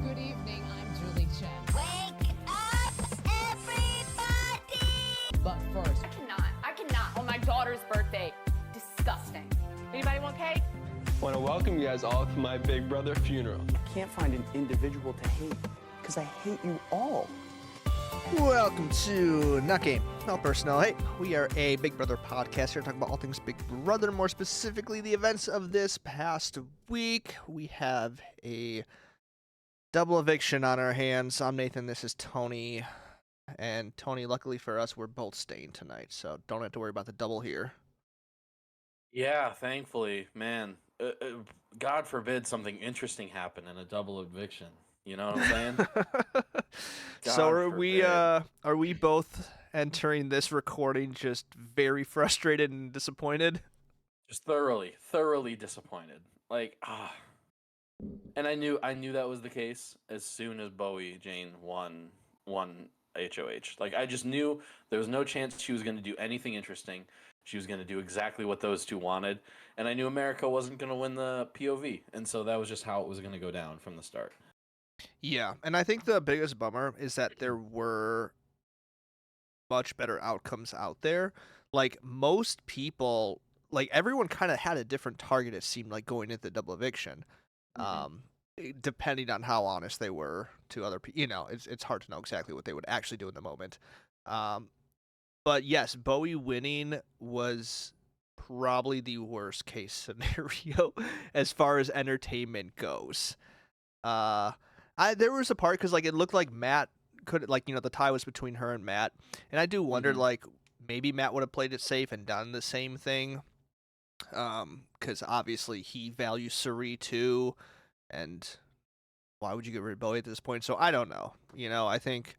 good evening. I'm Julie Chen. Wake up, everybody! But first, I cannot. On my daughter's birthday. Disgusting. Anybody want cake? I want to welcome you guys all to my big brother funeral. I can't find an individual to hate because I hate you all. Welcome to Not Game, Not Personnel. Hey, we are a Big Brother podcast here talking about all things Big Brother, more specifically the events of this past week. We have a double eviction on our hands. I'm Nathan, this is Tony. And Tony, luckily for us, we're both staying tonight, so don't have to worry about the double here. Yeah, thankfully, man. God forbid something interesting happen in a double eviction. You know what I'm saying? So God are we both entering this recording just very frustrated and disappointed? Just thoroughly disappointed. Like, and I knew that was the case as soon as Bowie Jane won HOH. Like, I just knew there was no chance she was going to do anything interesting. She was going to do exactly what those two wanted, and I knew America wasn't going to win the POV, and so that was just how it was going to go down from the start. Yeah, and I think the biggest bummer is that there were much better outcomes out there. Like, most people, like, everyone kind of had a different target, it seemed like, going into the double eviction. Depending on how honest they were to other people. You know, it's hard to know exactly what they would actually do in the moment. But yes, Bowie winning was probably the worst case scenario as far as entertainment goes. There was a part because, like, it looked like Matt could, like, you know, the tie was between her and Matt, and I do wonder, like, maybe Matt would have played it safe and done the same thing, because obviously he values Suri too, and why would you get rid of Bowie at this point? So I don't know. You know, I think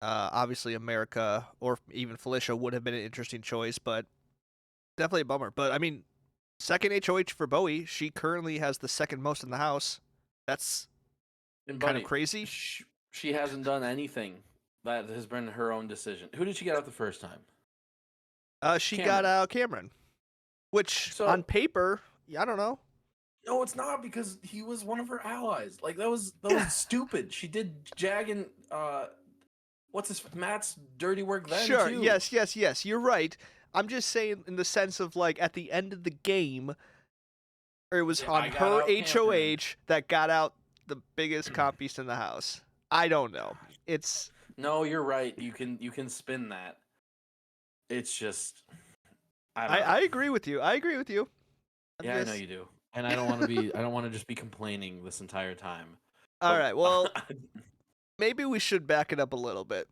obviously America or even Felicia would have been an interesting choice, but definitely a bummer. But I mean, second HOH for Bowie. She currently has the second most in the house. That's kind of crazy. She hasn't done anything that has been her own decision. Who did she get out the first time? She got out Cameron, which on paper, I don't know. No, it's not, because he was one of her allies. Like, that was stupid. She did Jag and Matt's dirty work then. Sure, too. yes. You're right. I'm just saying in the sense of, like, at the end of the game, or it was on her HOH that got out the biggest comp beast in the house. I don't know. No, you're right. You can spin that. It's just I agree with you. I know you do. And I don't want to just be complaining this entire time. All right. Well, maybe we should back it up a little bit.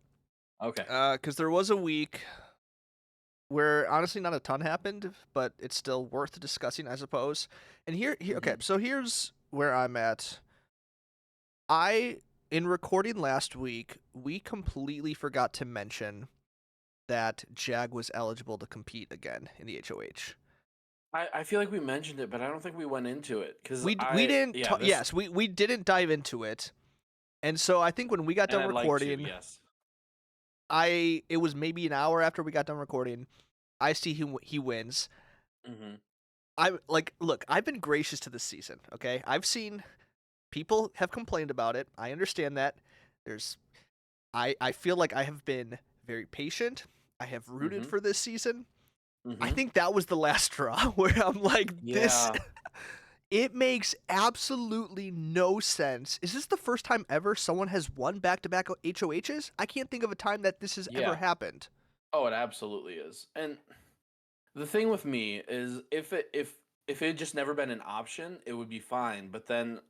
Okay. Because there was a week where honestly not a ton happened, but it's still worth discussing, I suppose. And okay, so here's where I'm at. In recording last week, we completely forgot to mention that Jag was eligible to compete again in the HOH. I feel like we mentioned it, but I don't think we went into it because we didn't. Yes, we didn't dive into it, and so I think when we got done recording, it was maybe an hour after we got done recording. I see he wins. Look, I've been gracious to this season. Okay, I've seen people have complained about it. I understand that. I feel like I have been very patient. I have rooted for this season. I think that was the last straw where I'm like, this. It makes absolutely no sense. Is this the first time ever someone has won back-to-back HOHs? I can't think of a time that this has ever happened. Oh, it absolutely is. And the thing with me is, if it had just never been an option, it would be fine. But then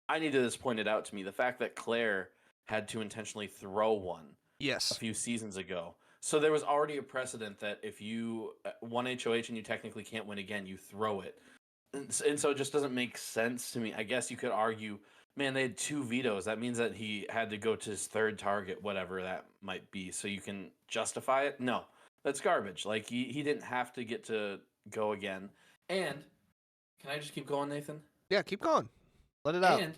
I needed this pointed out to me: the fact that Claire had to intentionally throw one. Yes. A few seasons ago. So there was already a precedent that if you won HOH and you technically can't win again, you throw it. And so it just doesn't make sense to me. I guess you could argue, man, they had 2 vetoes. That means that he had to go to his third target, whatever that might be, so you can justify it. No, that's garbage. Like, he didn't have to get to go again. And can I just keep going, Nathan? Yeah, keep going. Let it out. And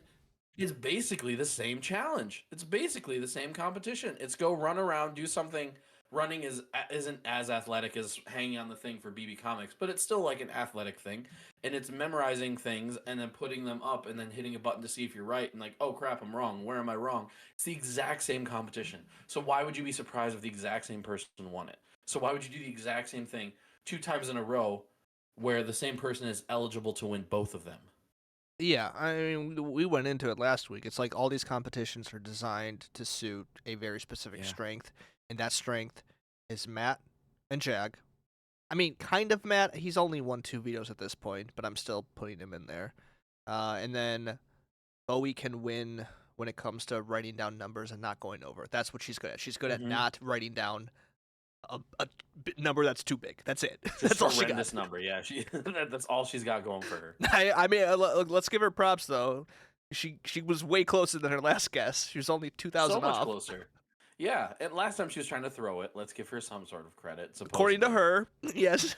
it's basically the same challenge. It's basically the same competition. It's go run around, do something running isn't as athletic as hanging on the thing for BB Comics, but it's still like an athletic thing, and it's memorizing things and then putting them up and then hitting a button to see if you're right and like, oh crap, I'm wrong. Where am I wrong? It's the exact same competition. So why would you be surprised if the exact same person won it? So why would you do the exact same thing 2 times in a row where the same person is eligible to win both of them? Yeah, I mean, we went into it last week. It's like all these competitions are designed to suit a very specific Yeah. strength, and that strength is Matt and Jag. I mean, kind of Matt. He's only won 2 vetoes at this point, but I'm still putting him in there. And then Bowie can win when it comes to writing down numbers and not going over. That's what she's good at. She's good at Mhm. not writing down a number that's too big. That's it. Just That's all she got. horrendous number. Yeah, that's all she's got going for her. I mean, let's give her props though. She was way closer than her last guess. She was only 2,000 So much off. closer. Yeah, and last time she was trying to throw it. Let's give her some sort of credit. According to supposedly. her, yes,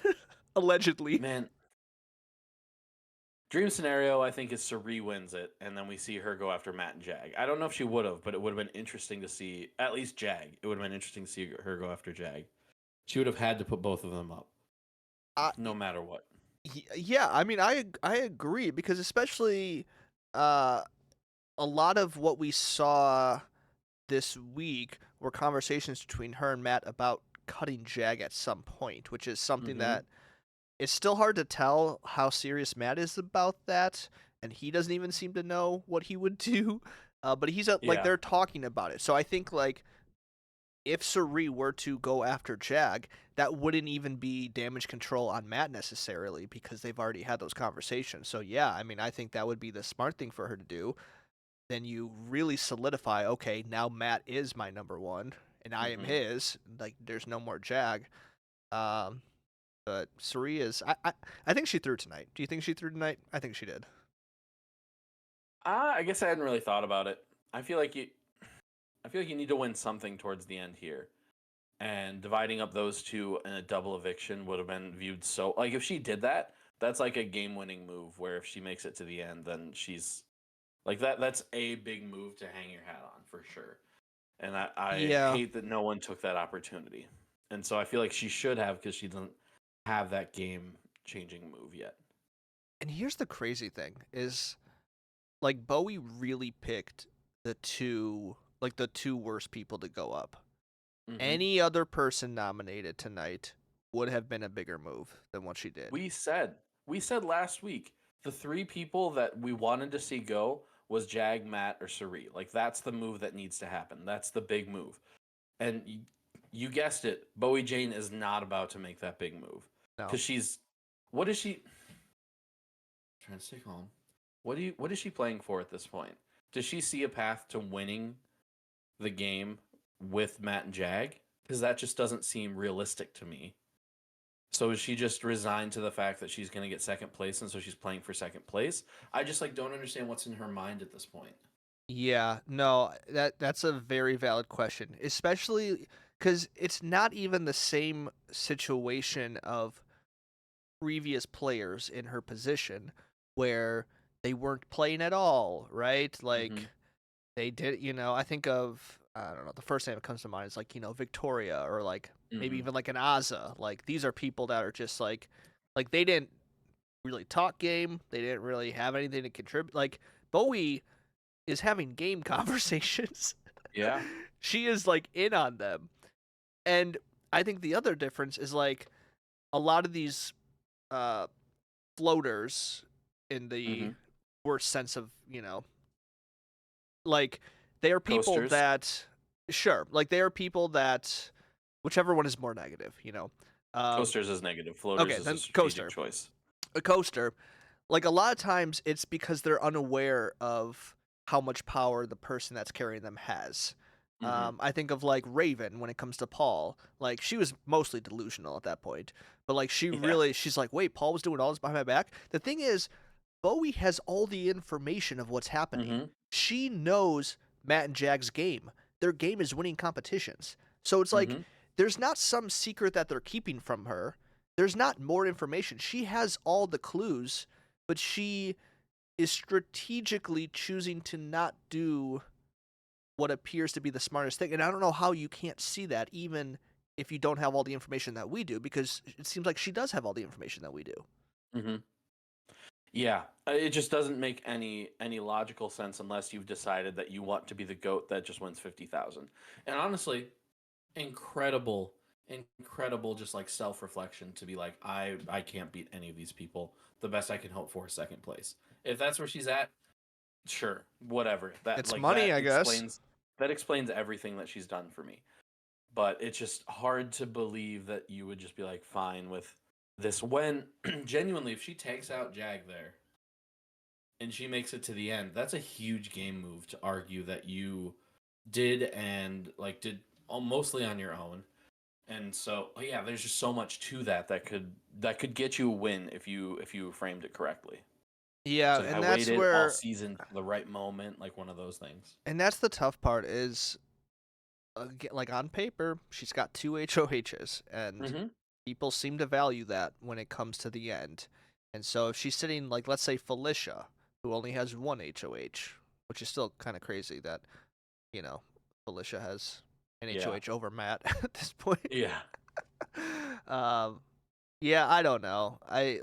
allegedly. Man, dream scenario I think is Sari wins it, and then we see her go after Matt and Jag. I don't know if she would have, but it would have been interesting to see at least Jag. It would have been interesting to see her go after Jag. She would have had to put both of them up, no matter what. Yeah, I mean, I agree because especially a lot of what we saw this week were conversations between her and Matt about cutting Jag at some point, which is something Mhm. that it's still hard to tell how serious Matt is about that, and he doesn't even seem to know what he would do. But he's like Yeah. they're talking about it, so I think like if Sari were to go after Jag, that wouldn't even be damage control on Matt necessarily because they've already had those conversations. So yeah, I mean, I think that would be the smart thing for her to do. Then you really solidify, okay, now Matt is my number one, and I am Mhm. his. Like, there's no more Jag. But Sari is. I think she threw tonight. Do you think she threw tonight? I think she did. I guess I hadn't really thought about it. I feel like you need to win something towards the end here. And dividing up those two in a double eviction would have been viewed so like if she did that, that's like a game-winning move where if she makes it to the end, then she's like that's a big move to hang your hat on for sure. And I Yeah. hate that no one took that opportunity. And so I feel like she should have because she doesn't have that game-changing move yet. And here's the crazy thing is, like, Bowie really picked the two worst people to go up. Mhm. Any other person nominated tonight would have been a bigger move than what she did. We said last week the 3 people that we wanted to see go was Jag, Matt, or Sari. Like that's the move that needs to happen. That's the big move. And you guessed it, Bowie Jane is not about to make that big move No. because she's what is she? Trying to stay calm. What is she playing for at this point? Does she see a path to winning the game with Matt and Jag? Because that just doesn't seem realistic to me. So is she just resigned to the fact that she's going to get second place, and so she's playing for second place? I just like don't understand what's in her mind at this point. Yeah, no, that's a very valid question, especially because it's not even the same situation of previous players in her position where they weren't playing at all, right? Like Mhm. they did, I think of I don't know, the first name that comes to mind is like, Victoria or like maybe Mhm. even like an Aza. Like these are people that are just like they didn't really talk game, they didn't really have anything to contribute. Like Bowie is having game conversations. Yeah. She is like in on them. And I think the other difference is like a lot of these floaters in the Mhm. worst sense of, like they are people Coasters. that sure, like they are people that whichever one is more negative, Coasters is negative. Floaters okay, is then a strategic coaster. choice. A coaster, like a lot of times it's because they're unaware of how much power the person that's carrying them has. Mhm. I think of like Raven when it comes to Paul. Like she was mostly delusional at that point, but like Yeah. she's like, wait, Paul was doing all this behind my back. The thing is, Bowie has all the information of what's happening. Mhm. She knows Matt and Jag's game. Their game is winning competitions. So it's like Mhm. there's not some secret that they're keeping from her. There's not more information. She has all the clues, but she is strategically choosing to not do what appears to be the smartest thing. And I don't know how you can't see that even if you don't have all the information that we do, because it seems like she does have all the information that we do. Mm-hmm. Yeah, it just doesn't make any logical sense unless you've decided that you want to be the GOAT that just wins 50,000. And honestly, incredible, incredible, just like self-reflection to be like, I can't beat any of these people. The best I can hope for is second place. If that's where she's at, sure, whatever. It's money, I guess. That explains everything that she's done for me. But it's just hard to believe that you would just be like fine with this when genuinely, if she takes out Jag there and she makes it to the end, that's a huge game move to argue that you did and like did mostly on your own. And so yeah, there's just so much to that could get you a win if you framed it correctly. Yeah, So and I that's waited where all season for the right moment, like one of those things. and that's the tough part is like on paper, she's got 2 HOHs, and Mm-hmm. people seem to value that when it comes to the end. And so if she's sitting like, let's say Felicia, who only has 1 HOH, which is still kind of crazy that, you know, Felicia has an Yeah. HOH over Matt at this point. Yeah. Yeah, I don't know. I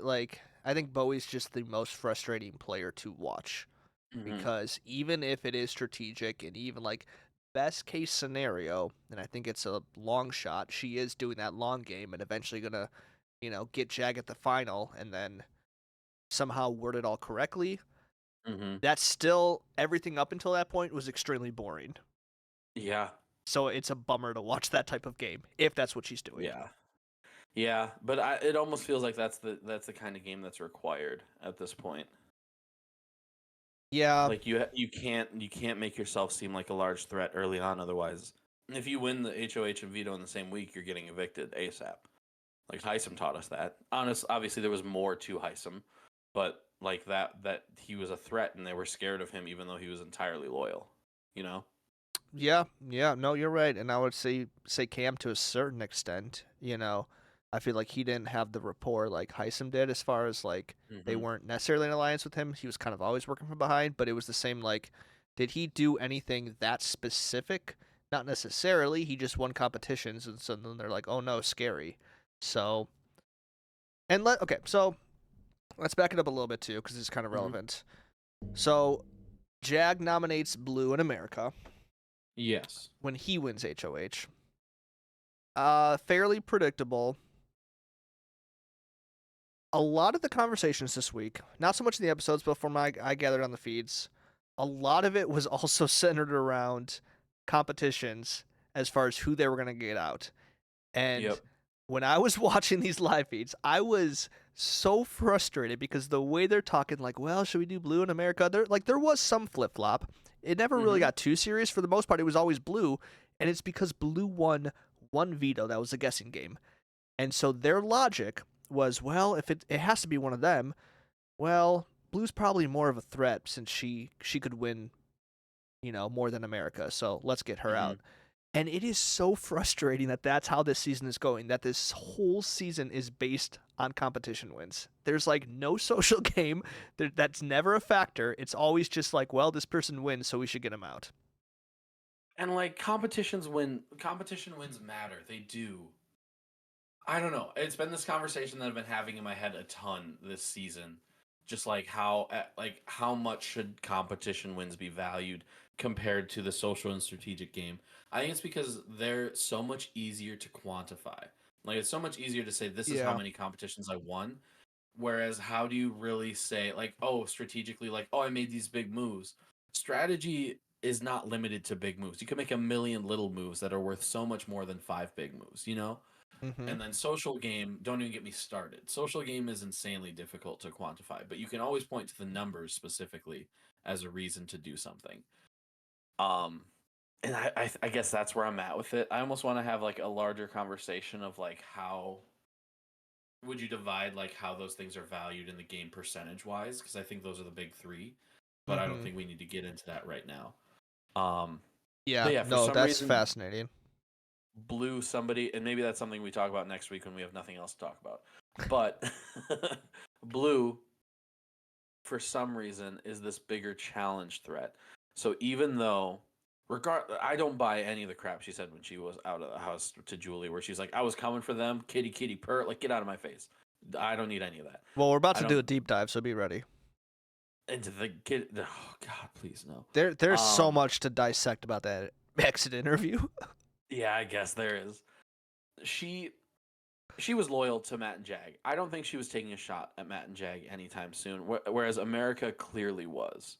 think Bowie's just the most frustrating player to watch. Mm-hmm. Because even if it is strategic and even like best case scenario, and I think it's a long shot, she is doing that long game and eventually gonna, get Jag at the final and then somehow word it all correctly. Mm-hmm. That's still everything up until that point was extremely boring. Yeah. So it's a bummer to watch that type of game if that's what she's doing. Yeah. Yeah, but it almost feels like that's the kind of game that's required at this point. Yeah. Like you can't make yourself seem like a large threat early on. Otherwise, if you win the HOH and veto in the same week, you're getting evicted ASAP. Like Heisem taught us that. Obviously there was more to Heisem, but like that he was a threat and they were scared of him even though he was entirely loyal. You know? Yeah, no, you're right, and I would say Cam to a certain extent. I feel like he didn't have the rapport like Heisem did, as far as like they Mhm. weren't necessarily in alliance with him. He was kind of always working from behind, but it was the same. Like, did he do anything that specific? Not necessarily. He just won competitions, and so then they're like, oh no, scary. So, so let's back it up a little bit too, because it's kind of Mhm. relevant. So, Jag nominates Blue in America Yes. when he wins HOH. Fairly predictable. A lot of the conversations this week, not so much in the episodes, but from I gathered on the feeds, a lot of it was also centered around competitions as far as who they were going to get out. And Yep. when I was watching these live feeds, I was so frustrated because the way they're talking, like, well, should we do Blue in America? There was some flip flop. It never really Mhm. got too serious. For the most part, it was always Blue, and it's because Blue won one veto. That was a guessing game. And so their logic was, well, if it has to be one of them, well, Blue's probably more of a threat since she could win, more than America. So let's get her out. And it is so frustrating that that's how this season is going, that this whole season is based on competition wins. There's like no social game. That's never a factor. It's always just like, well, this person wins, so we should get him out. And like competition wins matter. They do. I don't know. It's been this conversation that I've been having in my head a ton this season. Just like how much should competition wins be valued compared to the social and strategic game? I think it's because they're so much easier to quantify. Like it's so much easier to say this is how Yeah. many competitions I won. Whereas how do you really say like, oh, strategically, like, oh, I made these big moves. Strategy is not limited to big moves. You can make a million little moves that are worth so much more than 5 big moves, you know? Mm-hmm. And then social game, don't even get me started. Social game is insanely difficult to quantify, but you can always point to the numbers specifically as a reason to do something. And I guess that's where I'm at with it. I almost want to have like a larger conversation of like how would you divide like how those things are valued in the game percentage wise? Because I think those are the big three, but I don't Mhm. think we need to get into that right now. Yeah, But yeah, for no, some that's reason, fascinating. Blue somebody, and maybe that's something we talk about next week when we have nothing else to talk about. But Blue, for some reason, is this bigger challenge threat. So even though I don't buy any of the crap she said when she was out of the house to Julie, where she's like, "I was coming for them, kitty, kitty, purr." Like, get out of my face. I don't need any of that. Well, we're about I to do don't a deep dive, so be ready. into the kid. Oh God, please no. There's so Um, much to dissect about that exit interview. Yeah, I guess there is. She she was loyal to Matt and Jag. I don't think she was taking a shot at Matt and Jag anytime soon. Whereas America clearly was,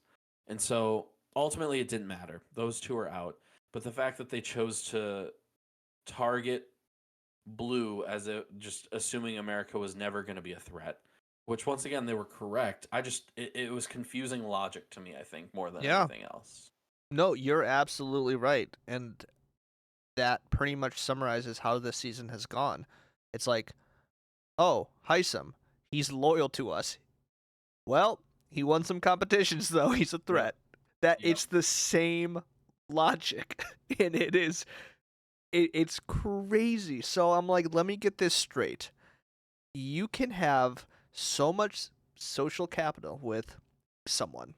and so ultimately it didn't matter. Those two are out. But the fact that they chose to target Blue as a just assuming America was never going to be a threat, which once again they were correct. It was confusing logic to me. I think more than Yeah. anything else. No, you're absolutely right. And that pretty much summarizes how this season has gone. It's like, oh, Heisem, he's loyal to us. Well, he won some competitions though. He's a threat. That Yep. it's the same logic, and it's crazy. So I'm like, let me get this straight. You can have so much social capital with someone,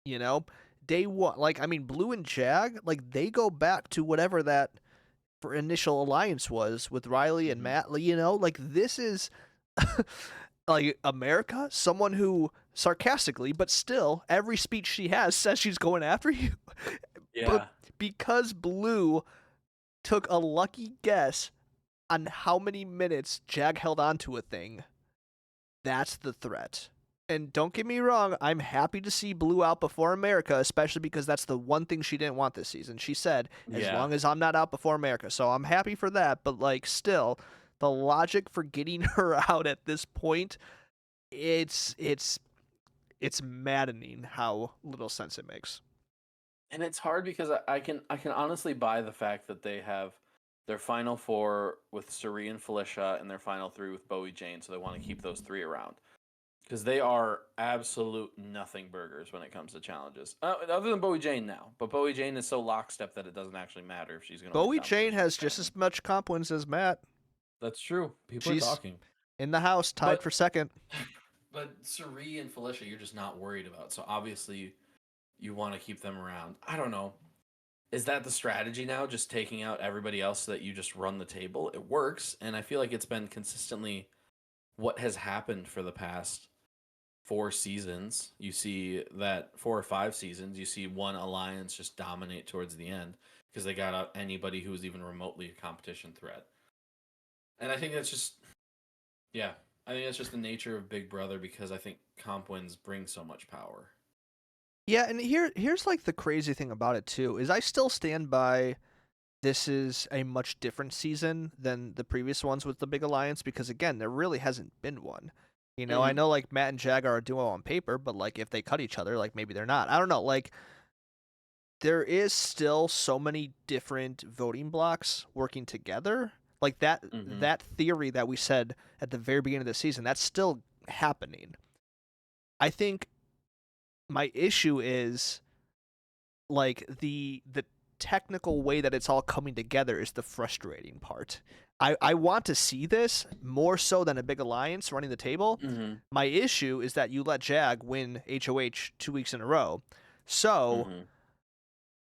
you know? Day one, like, I mean, Blue and Jag, like, they go back to whatever that for initial alliance was with Riley and Mhm. Matt, you know? Like, this is, like, America, someone who, sarcastically, but still, every speech she has says she's going after you. Yeah. But because Blue took a lucky guess on how many minutes Jag held on to a thing, that's the threat. And don't get me wrong, I'm happy to see Blue out before America, especially because that's the one thing she didn't want this season. She said, as Yeah. long as I'm not out before America. So I'm happy for that, but like still, the logic for getting her out at this point, it's maddening how little sense it makes. And it's hard because I can honestly buy the fact that they have their final four with Suri and Felicia and their final three with Bowie Jane, so they want to keep those three around because they are absolute nothing burgers when it comes to challenges. Other than Bowie Jane now, but Bowie Jane is so lockstep that it doesn't actually matter if she's going to. Bowie Jane has just as much comp wins as Matt. That's true. People She's are talking. in the house, tied But- for second. But Suri and Felicia, you're just not worried about. So obviously, you want to keep them around. I don't know. Is that the strategy now? Just taking out everybody else so that you just run the table? It works, and I feel like it's been consistently what has happened for the past 4 seasons. You see that 4 or 5 seasons, you see one alliance just dominate towards the end because they got out anybody who was even remotely a competition threat. And I think that's just, yeah, I think that's just the nature of Big Brother because I think comp wins bring so much power. Yeah, and here's like the crazy thing about it too is I still stand by this is a much different season than the previous ones with the Big Alliance because again, there really hasn't been one. You know, I Mhm. know like Matt and Jag are a duo on paper, but like if they cut each other, like maybe they're not. I don't know, like there is still so many different voting blocks working together. Like Mhm. that theory that we said at the very beginning of the season, that's still happening. I think my issue is like the technical way that it's all coming together is the frustrating part. I want to see this more so than a big alliance running the table. Mhm. My issue is that you let Jag win HOH 2 weeks in a row. So Mhm.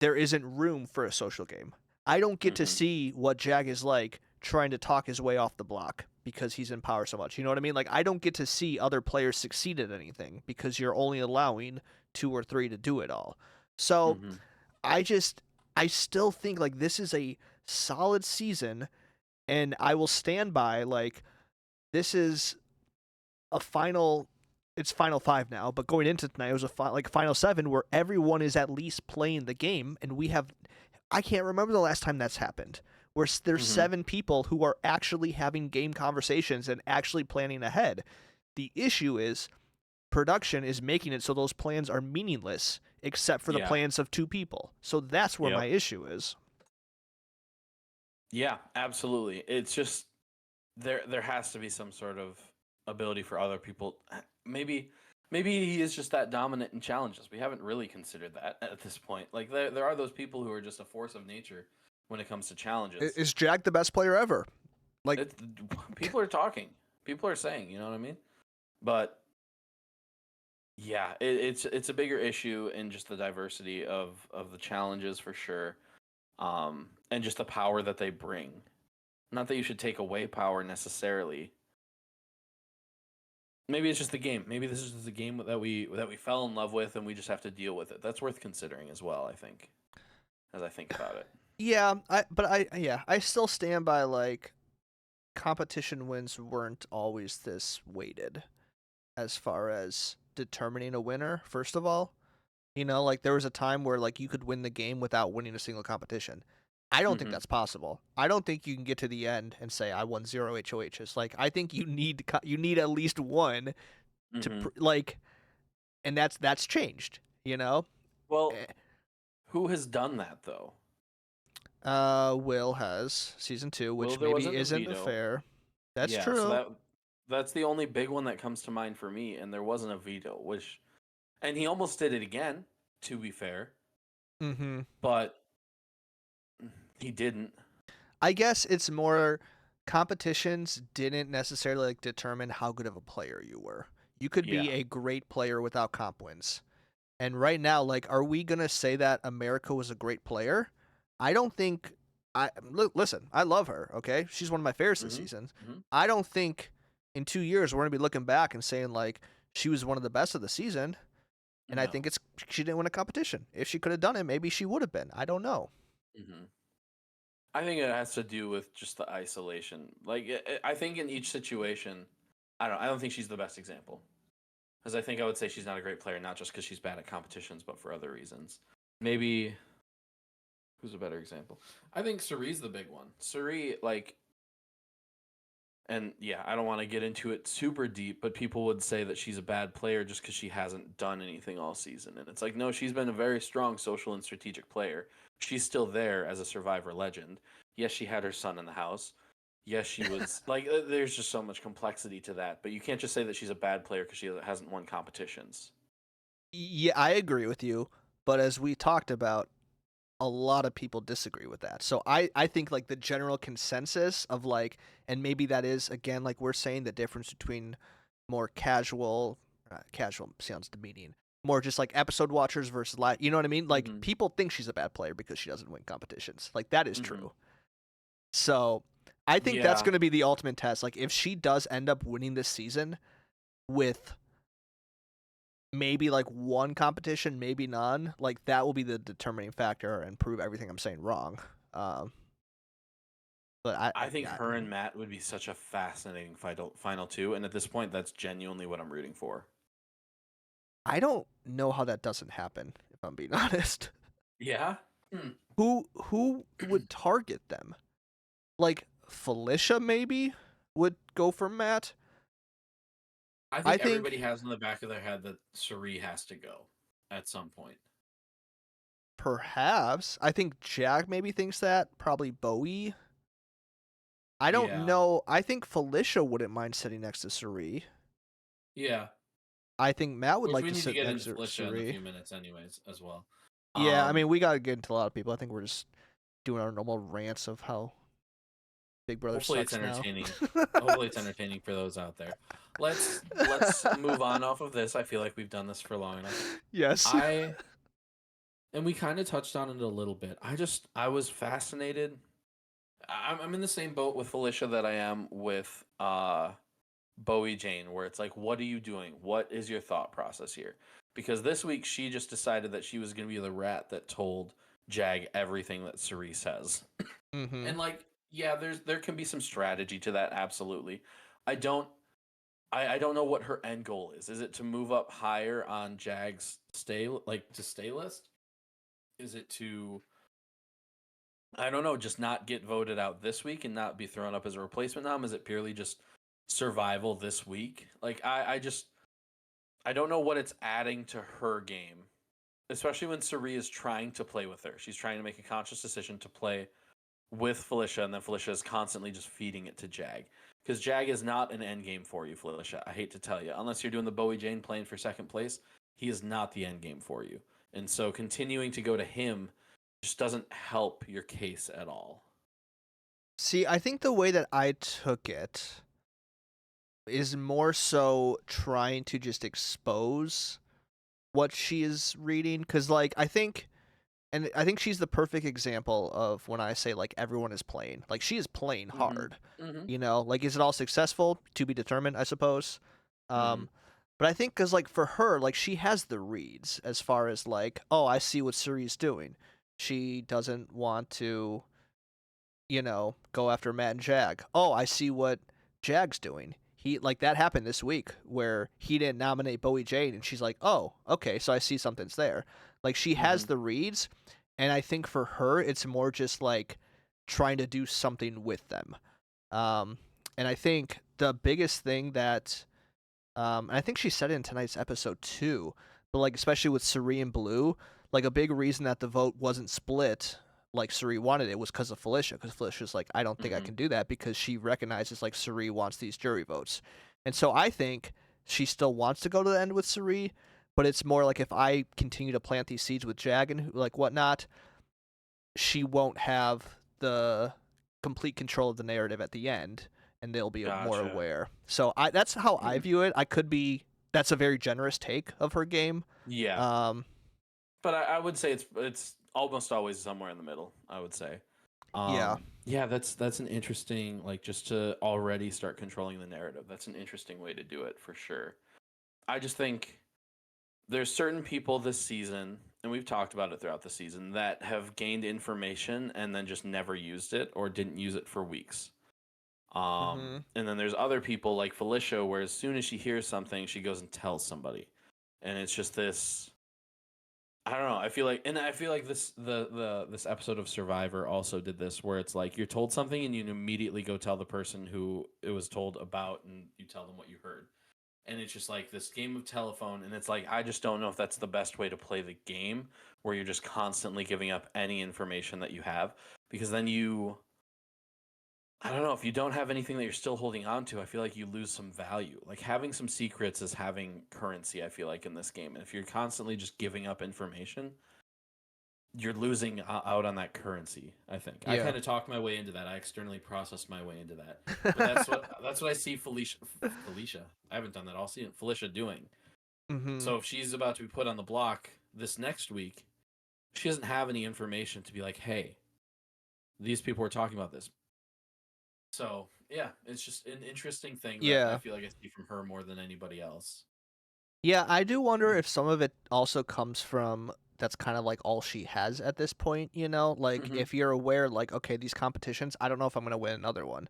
there isn't room for a social game. I don't get to Mhm. see what Jag is like trying to talk his way off the block because he's in power so much. You know what I mean? Like I don't get to see other players succeed at anything because you're only allowing 2 or 3 to do it all. So Mhm. I still think like this is a solid season and I will stand by like this is a final it's final 5 now, but going into tonight it was a final 7 where everyone is at least playing the game and we have I can't remember the last time that's happened. Where there's Mhm. 7 people who are actually having game conversations and actually planning ahead. The issue is production is making it so those plans are meaningless except for the Yeah. plans of 2 people. So that's where Yep. my issue is. Yeah, absolutely. It's just there has to be some sort of ability for other people. Maybe he is just that dominant in challenges. We haven't really considered that at this point. Like there are those people who are just a force of nature when it comes to challenges. Is Jack the best player ever? Like It's, people are talking. People are saying, you know what I mean? But Yeah, it's a bigger issue in just the diversity of the challenges for sure, and just the power that they bring. Not that you should take away power necessarily. Maybe it's just the game. Maybe this is just the game that we fell in love with, and we just have to deal with it. That's worth considering as well, I think, as I think about it. Yeah, I still stand by like competition wins weren't always this weighted as far as determining a winner. First of all, like there was a time where like you could win the game without winning a single competition. I don't think Mhm. that's possible. I don't think you can get to the end and say I won 0 HOHs. Like I think you need at least one to Mhm. like, and that's changed. Well, Eh, who has done that though? Will has season 2, Well, which there maybe wasn't a isn't veto. fair. That's Yeah, so true. that's the only big one that comes to mind for me, and there wasn't a veto, and he almost did it again, to be fair, Mm-hmm. but he didn't. I guess it's more competitions didn't necessarily like determine how good of a player you were. You could be Yeah. a great player without comp wins. And right now, like, are we gonna say that America was a great player? I don't think. Listen. I love her. Okay, she's one of my favorites this hmm season. hmm I don't think in 2 years we're gonna be looking back and saying like she was one of the best of the season. And I think No. it's she didn't win a competition. If she could have done it, maybe she would have been. I don't know. hmm I think it has to do with just the isolation. Like, I think in each situation, I don't think she's the best example. Because I think I would say she's not a great player, not just because she's bad at competitions, but for other reasons. Maybe who's a better example? I think Suri's the big one. Suri, like, and yeah, I don't want to get into it super deep, but people would say that she's a bad player just because she hasn't done anything all season. And it's like, no, she's been a very strong social and strategic player. She's still there as a survivor legend. Yes, she had her son in the house. Yes, she was like, there's just so much complexity to that. But you can't just say that she's a bad player because she hasn't won competitions. Yeah, I agree with you. But as we talked about, a lot of people disagree with that. So I think like the general consensus of like, and maybe that is again like we're saying the difference between more casual sounds demeaning, more just like episode watchers versus live. You know what I mean? Like Mm-hmm. people think she's a bad player because she doesn't win competitions. Like that is Mm-hmm. true. So I think that's Yeah, going to be the ultimate test. Like if she does end up winning this season with maybe like one competition, maybe none, like that will be the determining factor and prove everything I'm saying wrong. Um, but I think yeah, her and Matt would be such a fascinating final two, and at this point, that's genuinely what I'm rooting for. I don't know how that doesn't happen. If I'm being honest, Yeah. Hmm. who would target them? Like Felicia maybe would go for Matt. I I think think everybody has in the back of their head that Suri has to go at some point. perhaps. I think Jack maybe thinks that. Probably Bowie. I don't Yeah. know. I think Felicia wouldn't mind sitting next to Suri. Yeah. I think Matt would Which like we to need to sit get into next to Felicia in a Suri. few minutes, anyways, as well. Yeah, I Um, mean, we gotta get into a lot of people. I think we're just doing our normal rants of how Big Brother hopefully it's sucks now. entertaining. Hopefully it's entertaining for those out there. Let's move on off of this. I feel like we've done this for long enough. Yes. And we kind of touched on it a little bit. I was fascinated. I'm in the same boat with Felicia that I am with Bowie Jane, where it's like, what are you doing? What is your thought process here? Because this week she just decided that she was going to be the rat that told Jag everything that Cerise says. Mm-hmm. And like, yeah, there can be some strategy to that, absolutely. I don't I don't know what her end goal is. Is it to move up higher on Jag's stay list? Is it to, I don't know, just not get voted out this week and not be thrown up as a replacement nom? Is it purely just survival this week? Like I don't know what it's adding to her game, especially when Sari is trying to play with her. She's trying to make a conscious decision to play with Felicia, and then Felicia is constantly just feeding it to Jag. Because Jag is not an end game for you, Felicia. I hate to tell you. Unless you're doing the Bowie Jane playing for second place, he is not the end game for you. And so continuing to go to him just doesn't help your case at all. See, I think the way that I took it is more so trying to just expose what she is reading, because like I think she's the perfect example of when I say like everyone is playing. Like she is playing hard. Mm-hmm. You know, like is it all successful to be determined, I suppose. But I think because like for her, like she has the reads as far as like, oh, I see what Suri's doing. She doesn't want to, you know, go after Matt and Jag. Oh, I see what Jag's doing. He like that happened this week where he didn't nominate Bowie Jane, and she's like, oh, okay, so I see something's there. Like she has the reads, and I think for her it's more just like trying to do something with them. And I think the biggest thing that, and I think she said it in tonight's episode too, but like especially with Suri and Blue, like a big reason that the vote wasn't split like Suri wanted it was because of Felicia. Because Felicia's like, I don't think I can do that, because she recognizes like Suri wants these jury votes, and so I think she still wants to go to the end with Suri, but it's more like if I continue to plant these seeds with Jag and like whatnot, she won't have the complete control of the narrative at the end, and they'll be more Gotcha. aware. So that's how I view it. I could be. That's a very generous take of her game. Yeah. But I would say it's almost always somewhere in the middle, I would say. Yeah. Yeah, that's an interesting, like, just to already start controlling the narrative. That's an interesting way to do it for sure. I just think there's certain people this season, and we've talked about it throughout the season, that have gained information and then just never used it or didn't use it for weeks. And then there's other people like Felicia, where as soon as she hears something, she goes and tells somebody. And it's just this, I don't know. I feel like this this episode of Survivor also did this, where it's like you're told something and you immediately go tell the person who it was told about, and you tell them what you heard. And it's just like this game of telephone, and it's like I just don't know if that's the best way to play the game, where you're just constantly giving up any information that you have, because then I don't know, if you don't have anything that you're still holding on to, I feel like you lose some value. Like having some secrets is having currency, I feel like, in this game. And if you're constantly just giving up information, you're losing out on that currency, I think. I kind of talked my way into that. I externally processed my way into that. But that's what I see Felicia. I haven't done that all season. Felicia doing. So if she's about to be put on the block this next week, she doesn't have any information to be like, hey, these people were talking about this. So, yeah, it's just an interesting thing that I feel like I see from her more than anybody else. Yeah, I do wonder if some of it also comes from that's kind of like all she has at this point, you know? Like, if you're aware, like, okay, these competitions, I don't know if I'm going to win another one.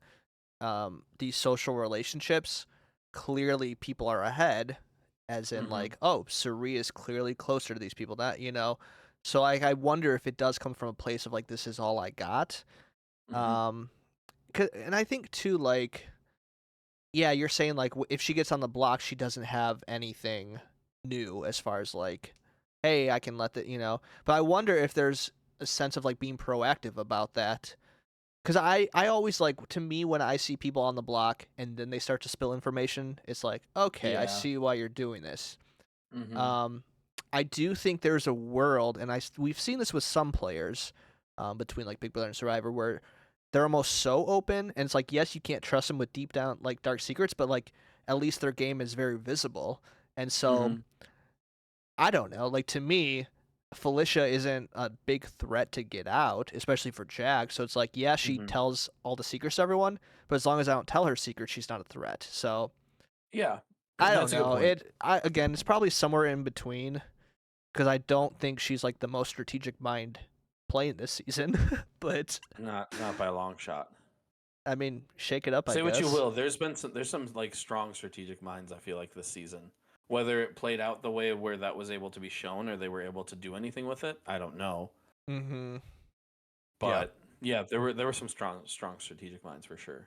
These social relationships, clearly people are ahead, as in, like, oh, Suri is clearly closer to these people, that, you know? So, I wonder if it does come from a place of, like, this is all I got. And I think too, like, yeah, you're saying like if she gets on the block, she doesn't have anything new as far as like, hey, I can let the, you know. But I wonder if there's a sense of like being proactive about that, because I always like, to me, when I see people on the block and then they start to spill information, it's like, okay, I see why you're doing this. I do think there's a world, and we've seen this with some players, between like Big Brother and Survivor, where they're almost so open, and it's like, yes, you can't trust them with deep down like dark secrets, but like at least their game is very visible. And so I don't know, like to me, Felicia isn't a big threat to get out, especially for Jag. So it's like, yeah, she tells all the secrets to everyone, but as long as I don't tell her secrets, she's not a threat. So yeah, I don't know. Again, it's probably somewhere in between, because I don't think she's like the most strategic mind playing this season, but not by a long shot. I mean, shake it up. Say I what guess. you will. There's some like strong strategic minds, I feel like, this season. Whether it played out the way where that was able to be shown, or they were able to do anything with it, I don't know. But yeah, there were some strong strategic minds for sure.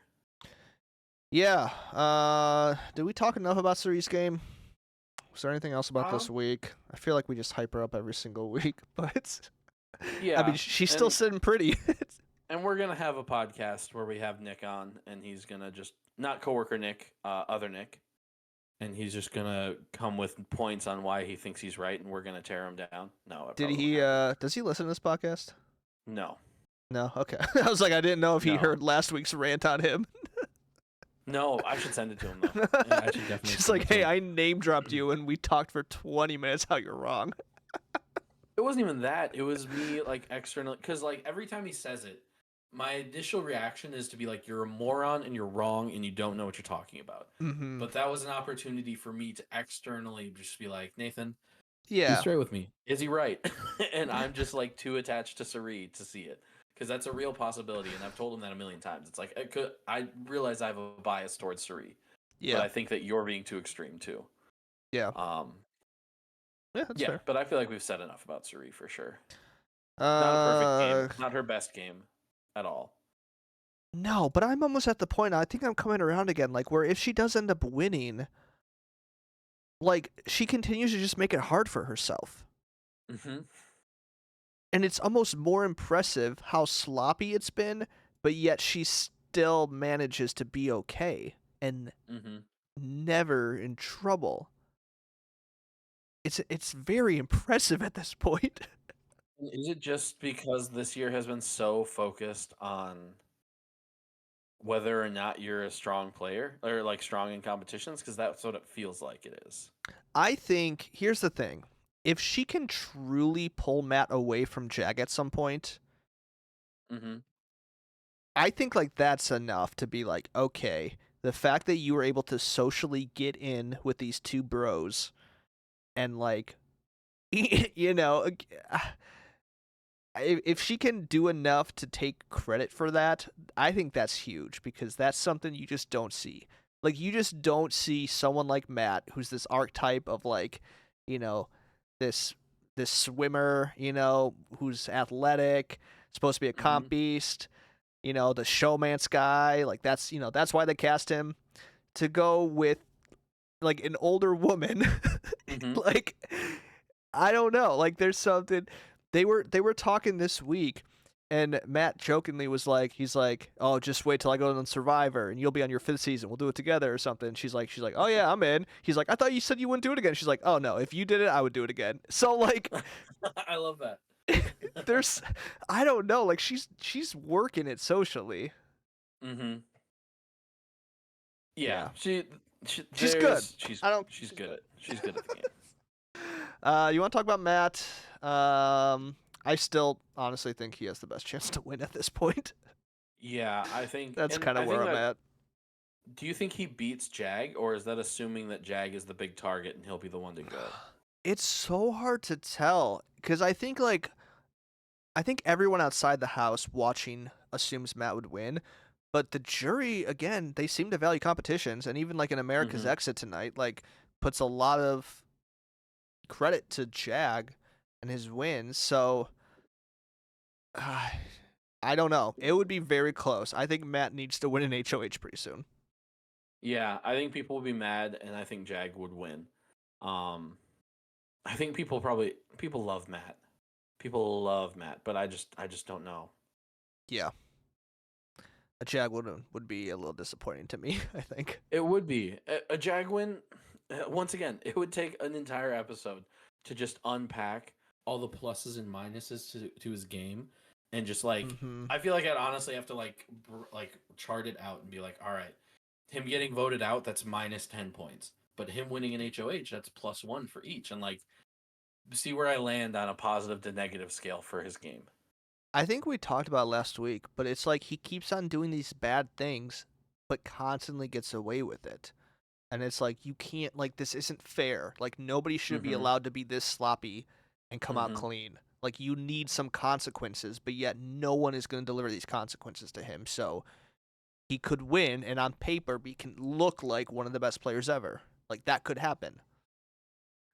Yeah. Did we talk enough about Suri's game? Was there anything else about this week? I feel like we just hype her up every single week, but yeah, I mean, she's still sitting pretty. And we're gonna have a podcast where we have Nick on, and he's gonna just, not coworker Nick, other Nick, and he's just gonna come with points on why he thinks he's right, and we're gonna tear him down. No, did he? Does he listen to this podcast? No. No. Okay. I was like, I didn't know if he heard last week's rant on him. No, I should send it to him though. Yeah, I should definitely. She's send like, it to hey, him. I name dropped you and we talked for 20 minutes how you're wrong. It wasn't even that. It was me like externally, because like every time he says it, my initial reaction is to be like, "You're a moron and you're wrong and you don't know what you're talking about." Mm-hmm. But that was an opportunity for me to externally just be like, "Nathan, be Yeah. straight with me. Is he right?" And I'm just like too attached to Sari to see it, because that's a real possibility, and I've told him that a million times. It's like I realize I have a bias towards Sari, Yeah. but I think that you're being too extreme too. Yeah. Yeah, that's Yeah, fair. but I feel like we've said enough about Suri for sure. Not a perfect game, not her best game at all. No, but I'm almost at the point, I think I'm coming around again, like, where if she does end up winning, like, she continues to just make it hard for herself. Mm-hmm. And it's almost more impressive how sloppy it's been, but yet she still manages to be okay and Mm-hmm. never in trouble. It's very impressive at this point. Is it just because this year has been so focused on whether or not you're a strong player or like strong in competitions? Because that's what it feels like it is. I think here's the thing. If she can truly pull Matt away from Jag at some point, Mm-hmm. I think like that's enough to be like, okay, the fact that you were able to socially get in with these two bros and like you know, if she can do enough to take credit for that, I think that's huge because that's something you just don't see. Like you just don't see someone like Matt, who's this archetype of like, you know, this swimmer, you know, who's athletic, supposed to be a comp beast, you know, the showman's guy. Like that's, you know, that's why they cast him to go with like an older woman. Mm-hmm. Like I don't know. Like there's something they were talking this week and Matt jokingly was like, he's like, "Oh, just wait till I go on Survivor and you'll be on your 5th season. We'll do it together or something." She's like, "Oh yeah, I'm in." He's like, "I thought you said you wouldn't do it again." She's like, "Oh no, if you did it, I would do it again." So like I love that. there's I don't know, like she's working it socially. Mm-hmm. Yeah, she's good. She's I don't- she's good at the game. You want to talk about Matt? I still honestly think he has the best chance to win at this point. Yeah, I think That's and kind I of think where I'm that- at. Do you think he beats Jag, or is that assuming that Jag is the big target and he'll be the one to go? It's so hard to tell because I think everyone outside the house watching assumes Matt would win, but the jury again they seem to value competitions, and even like in America's Mhm. Exit tonight, like puts a lot of credit to Jag and his wins. So I don't know. It would be very close. I think Matt needs to win an HOH pretty soon. Yeah, I think people would be mad, and I think Jag would win. I think people love Matt. People love Matt, but I just don't know. Yeah. A Jag would be a little disappointing to me, I think. It would be a Jag win. Once again, it would take an entire episode to just unpack all the pluses and minuses to his game, and just like Mhm. I feel like I'd honestly have to like chart it out and be like, all right, him getting voted out, that's minus 10 points, but him winning an HOH, that's plus 1 for each, and like see where I land on a positive to negative scale for his game. I think we talked about it last week, but it's like he keeps on doing these bad things, but constantly gets away with it. And it's like, you can't, like, this isn't fair. Like, nobody should be Mhm. allowed to be this sloppy and come out Mhm. clean. Like, you need some consequences, but yet no one is going to deliver these consequences to him. So he could win, and on paper, he can look like one of the best players ever. Like, that could happen.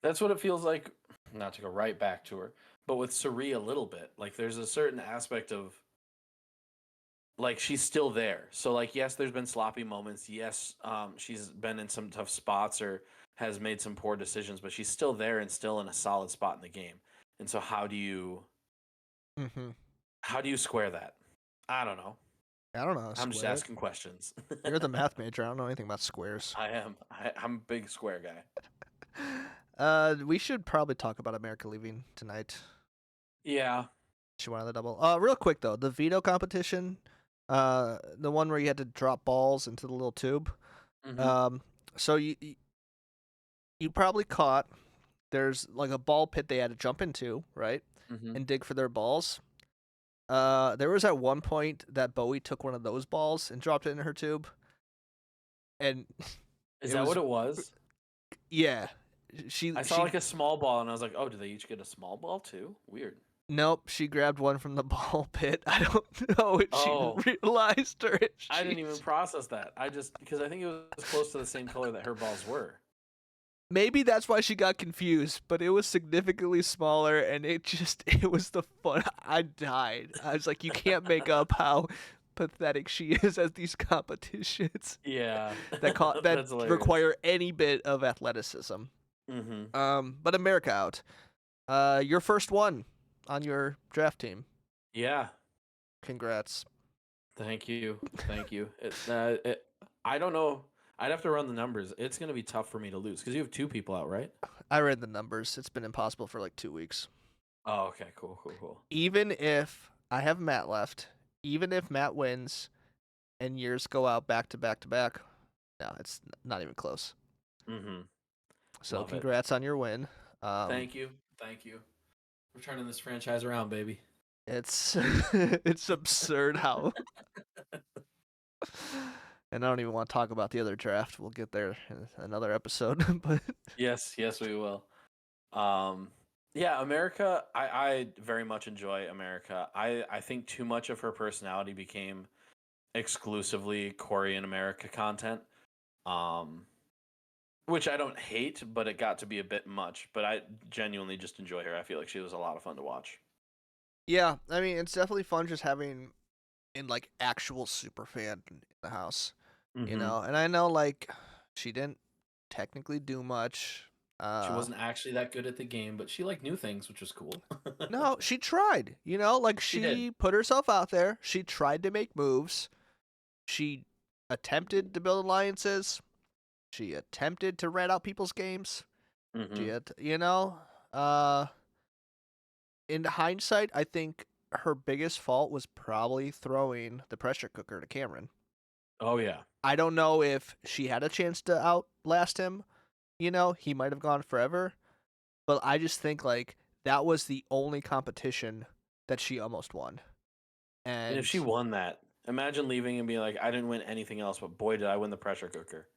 That's what it feels like, not to go right back to her, but with Sari a little bit. Like there's a certain aspect of like she's still there. So like yes, there's been sloppy moments. Yes, she's been in some tough spots or has made some poor decisions, but she's still there and still in a solid spot in the game. And so how do you square that? I don't know. I don't know how to I'm just square it. asking questions. You're the math major. I don't know anything about squares. I am. I'm a big square guy. We should probably talk about America leaving tonight. Yeah. She won on the double. Real quick though, the veto competition, the one where you had to drop balls into the little tube. Um, so you probably caught there's like a ball pit they had to jump into, right? And dig for their balls. There was at one point that Bowie took one of those balls and dropped it in her tube. And Is it that was- what it was? yeah, I saw like a small ball, and I was like, "Oh, do they each get a small ball too?" Weird. Nope, she grabbed one from the ball pit. I don't know if Oh. she realized or if I didn't even she's- process that. I just because I think it was close to the same color that her balls were. Maybe that's why she got confused, but it was significantly smaller, and it was the fun. I died. I was like, you can't make up how pathetic she is at these competitions Yeah, that That's hilarious. require any bit of athleticism. But America out. Your first one on your draft team. Yeah. Congrats. Thank you. I don't know. I'd have to run the numbers. It's going to be tough for me to lose because you have 2 people out, right? I read the numbers. It's been impossible for like 2 weeks. Oh, okay. Cool. Even if I have Matt left, even if Matt wins and yours go out back to back to back, no, it's not even close. So Love it. congrats on your win. Thank you. We're turning this franchise around, baby. It's it's absurd how. And I don't even want to talk about the other draft. We'll get there in another episode. But Yes, we will. Yeah, America, I very much enjoy America. I think too much of her personality became exclusively Korean America content. Which I don't hate, but it got to be a bit much. But I genuinely just enjoy her. I feel like she was a lot of fun to watch. yeah, I mean, it's definitely fun just having an like actual super fan in the house, you know. And I know like she didn't technically do much. She wasn't actually that good at the game, but she like knew things, which was cool. No, she tried. You know, like She she did. put herself out there. She tried to make moves. She attempted to build alliances. She attempted to rat out people's games. She had, you know, in hindsight, I think her biggest fault was probably throwing the pressure cooker to Cameron. Oh yeah. I don't know if she had a chance to outlast him. You know, he might have gone forever. But I just think, like, that was the only competition that she almost won. And if she won that, imagine leaving and being like, I didn't win anything else, but boy, did I win the pressure cooker.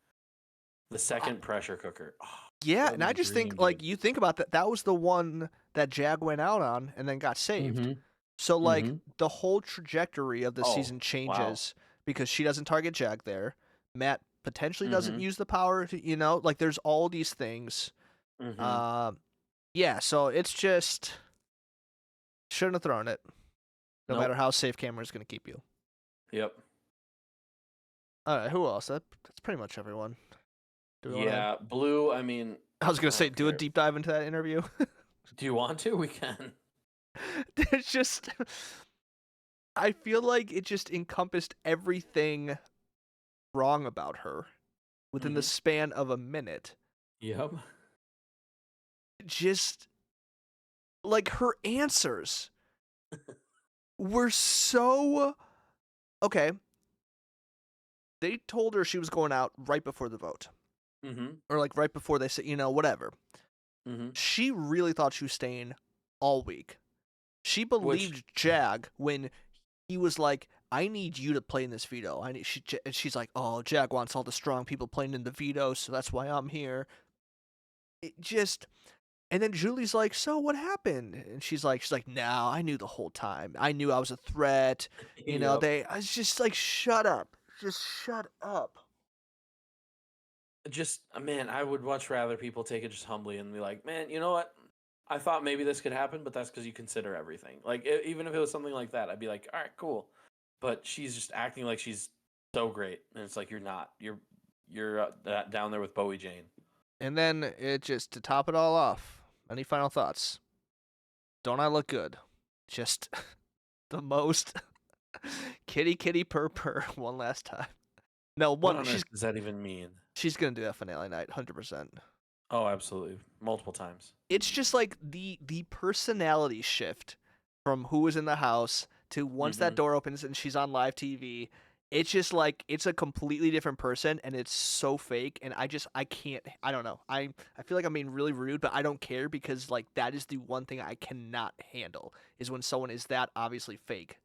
The second pressure cooker. Oh, yeah, that and I was just dream, think, like, dude. you think about that. That was the one that Jag went out on and then got saved. So, like, the whole trajectory of the Oh, season wow. changes because she doesn't target Jag there. Matt potentially doesn't use the power, you know? Like, there's all these things. Yeah, so it's just... Shouldn't have thrown it. No Nope. matter how safe Cameron's going to keep you. Yep. All right, who else? That's pretty much everyone. Do we wanna- Yeah, Blue, I mean, I was going to I say, don't do a care. deep dive into that interview. Do you want to? We can. There's just... I feel like it just encompassed everything wrong about her within the span of a minute. Yep. Just... Like, her answers were so... Okay. They told her she was going out right before the vote. Or, like, right before they said, you know, whatever. She really thought she was staying all week. She believed Jag when he was like, I need you to play in this veto. She's like, oh, Jag wants all the strong people playing in the veto, so that's why I'm here. It just... And then Julie's like, so what happened? And she's like, no, I knew the whole time. I knew I was a threat. You know, I was just like, shut up. Just shut up. Just, man, I would much rather people take it just humbly and be like, man, you know what? I thought maybe this could happen, but that's because you consider everything. Like, even if it was something like that, I'd be like, all right, cool. But she's just acting like she's so great. And it's like, you're not. You're down there with Bowie Jane. And then it just, to top it all off, any final thoughts? Don't I look good? Just the most kitty purr one last time. No, What on earth does that even mean? She's gonna do that finale night, 100%. Oh, absolutely. Multiple times. It's just like the personality shift from who was in the house to once that door opens and she's on live TV. it's just like it's a completely different person, and it's so fake, and I can't. I don't know. I feel like I'm being really rude, but I don't care because like that is the one thing I cannot handle is when someone is that obviously fake.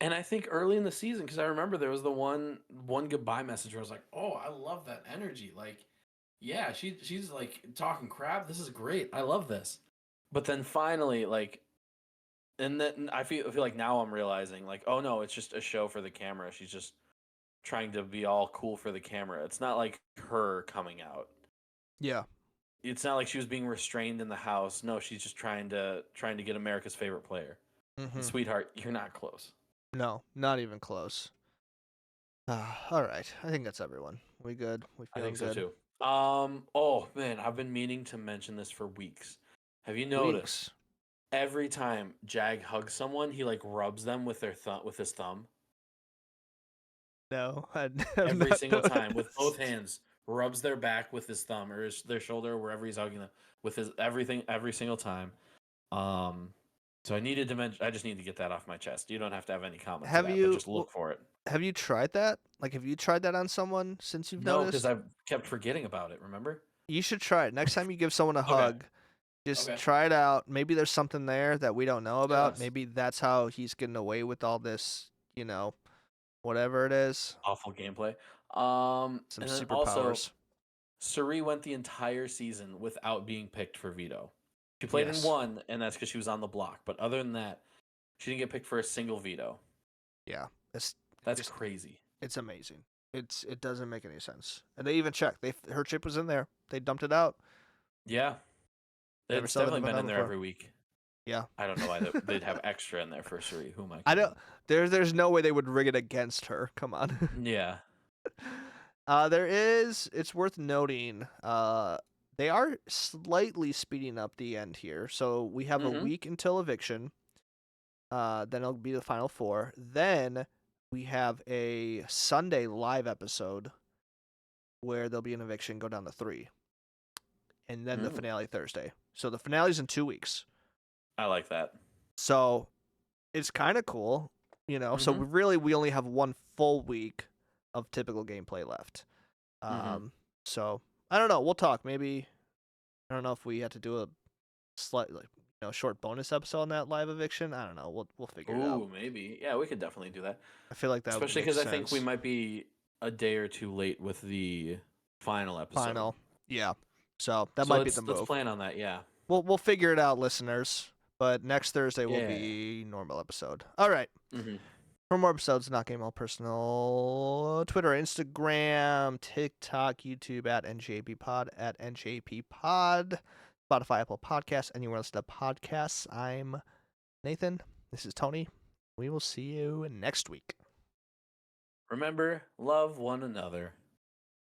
And I think early in the season, because I remember there was the one goodbye message where I was like, "Oh, I love that energy. Like, yeah, she's like talking crap. This is great. I love this." But then finally, like, and then I feel like now I'm realizing, like, oh no, it's just a show for the camera. She's just trying to be all cool for the camera. It's not like her coming out. Yeah. It's not like she was being restrained in the house. No, she's just trying to get America's favorite player. Mm-hmm. Sweetheart, you're not close. No, not even close. All right. I think that's everyone. We good? We I feeling think so good? too. Oh man, I've been meaning to mention this for weeks. Have you noticed Weeks. every time Jag hugs someone, he like rubs them with their thumb with his thumb? No, I've Every not single time with both noticed. hands, rubs their back with his thumb or their shoulder, wherever he's hugging them, with his everything every single time. Um, so I needed to mention. I just need to get that off my chest. You don't have to have any comment to Have that, but you just look for it. have you tried that? Like, have you tried that on someone since you've No, because noticed? I've kept forgetting about it. Remember? You should try it. Next time you give someone a Okay. hug, just Okay. try it out. Maybe there's something there that we don't know about. Yes. Maybe that's how he's getting away with all this, whatever it is. Awful gameplay. Some And then also, superpowers. Suri went the entire season without being picked for veto. She played in Yes. one, and that's because she was on the block. But other than that, she didn't get picked for a single veto. Yeah. It's That's just crazy. it's amazing. It doesn't make any sense. And they even checked. Her chip was in there. They dumped it out. Yeah, Never it's saw that definitely been been done in there before. every week. Yeah. I don't know why they'd have extra in there for Suri. Who am I I kidding? don't. There's no way they would rig it against her. Come on. Yeah. There is. It's worth noting. They are slightly speeding up the end here. So we have a Mhm. week until eviction. Then it'll be the final four. Then we have a Sunday live episode where there'll be an eviction, go down to 3, and then the Mm. finale Thursday. So the finale's in 2 weeks. I like that. So it's kind of cool, So we only have one full week of typical gameplay left. So I don't know. We'll talk. Maybe I don't know if we had to do a slightly short bonus episode on that live eviction. I don't know. We'll figure it out. Ooh, maybe. Yeah, we could definitely do that. I feel like that would Especially make because I think we sense. might be a day or two late with the final episode. Final. Yeah. So that So might be the let's move. plan on that. Yeah. We'll figure it out, listeners. But next Thursday will Yeah. be normal episode. All right. Mm-hmm. For more episodes, Not Game All Personal, Twitter, Instagram, TikTok, YouTube at NJPod, at NJPod, Spotify, Apple Podcasts, anywhere else to podcasts. I'm Nathan. This is Tony. We will see you next week. Remember, love one another.